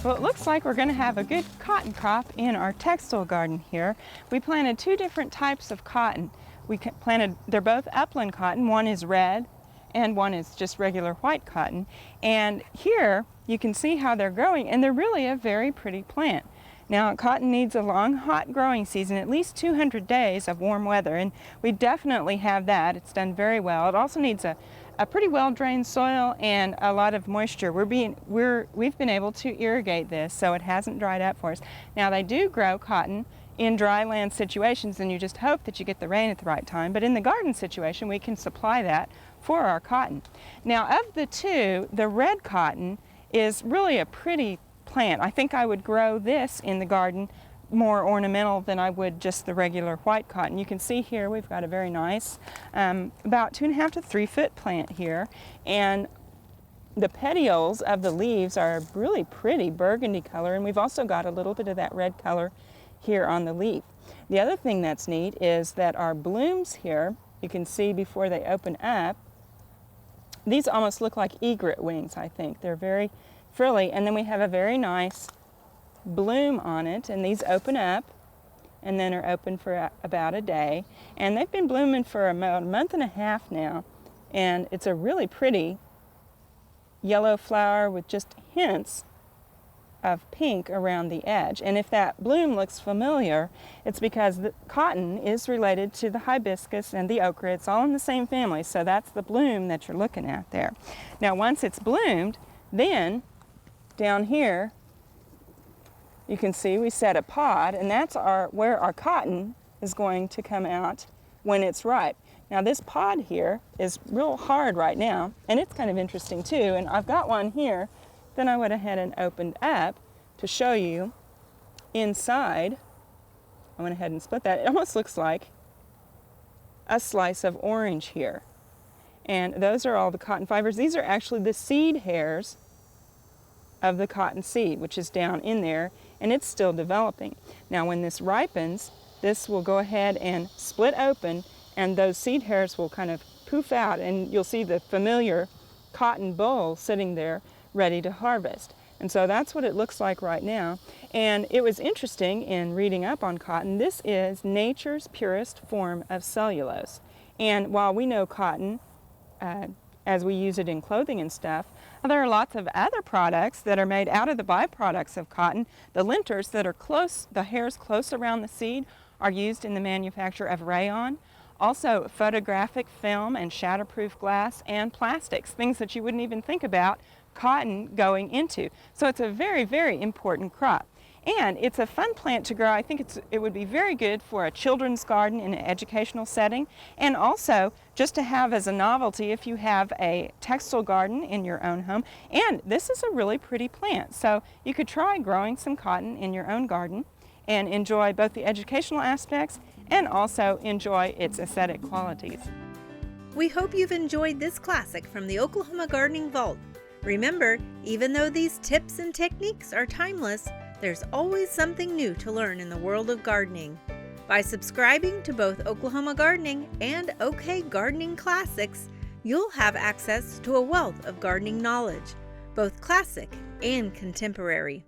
Well, it looks like we're going to have a good cotton crop in our textile garden here. We planted two different types of cotton. They're both upland cotton. One is red and one is just regular white cotton. And here you can see how they're growing, and they're really a very pretty plant. Now, cotton needs a long, hot growing season, at least 200 days of warm weather, and we definitely have that. It's done very well. It also needs a pretty well-drained soil and a lot of moisture. We've been able to irrigate this, so it hasn't dried up for us. Now, they do grow cotton in dry land situations, and you just hope that you get the rain at the right time. But in the garden situation, we can supply that for our cotton. Now, of the two, the red cotton is really a pretty plant. I think I would grow this in the garden more ornamental than I would just the regular white cotton. You can see here we've got a very nice about 2.5 to 3 foot plant here, and the petioles of the leaves are a really pretty burgundy color, and we've also got a little bit of that red color here on the leaf. The other thing that's neat is that our blooms here, you can see before they open up, these almost look like egret wings, I think. They're very frilly, and then we have a very nice bloom on it, and these open up and then are open for about a day, and they've been blooming for about a month and a half now, and it's a really pretty yellow flower with just hints of pink around the edge. And if that bloom looks familiar, it's because the cotton is related to the hibiscus and the ochre. It's all in the same family, so that's the bloom that you're looking at there. Now, once it's bloomed, then down here you can see we set a pod, and that's where our cotton is going to come out when it's ripe. Now, this pod here is real hard right now, and it's kind of interesting too, and I've got one here. Then I went ahead and opened up to show you inside. I went ahead and split that. It almost looks like a slice of orange here. And those are all the cotton fibers. These are actually the seed hairs of the cotton seed, which is down in there, and it's still developing. Now, when this ripens, this will go ahead and split open, and those seed hairs will kind of poof out, and you'll see the familiar cotton boll sitting there ready to harvest. And so that's what it looks like right now. And it was interesting in reading up on cotton, this is nature's purest form of cellulose. And while we know cotton as we use it in clothing and stuff, there are lots of other products that are made out of the byproducts of cotton. The linters that are close, the hairs close around the seed, are used in the manufacture of rayon. Also, photographic film and shatterproof glass and plastics, things that you wouldn't even think about cotton going into. So it's a very, very important crop. And it's a fun plant to grow. I think it would be very good for a children's garden in an educational setting, and also just to have as a novelty if you have a textile garden in your own home. And this is a really pretty plant, so you could try growing some cotton in your own garden and enjoy both the educational aspects and also enjoy its aesthetic qualities. We hope you've enjoyed this classic from the Oklahoma Gardening Vault. Remember, even though these tips and techniques are timeless, there's always something new to learn in the world of gardening. By subscribing to both Oklahoma Gardening and OK Gardening Classics, you'll have access to a wealth of gardening knowledge, both classic and contemporary.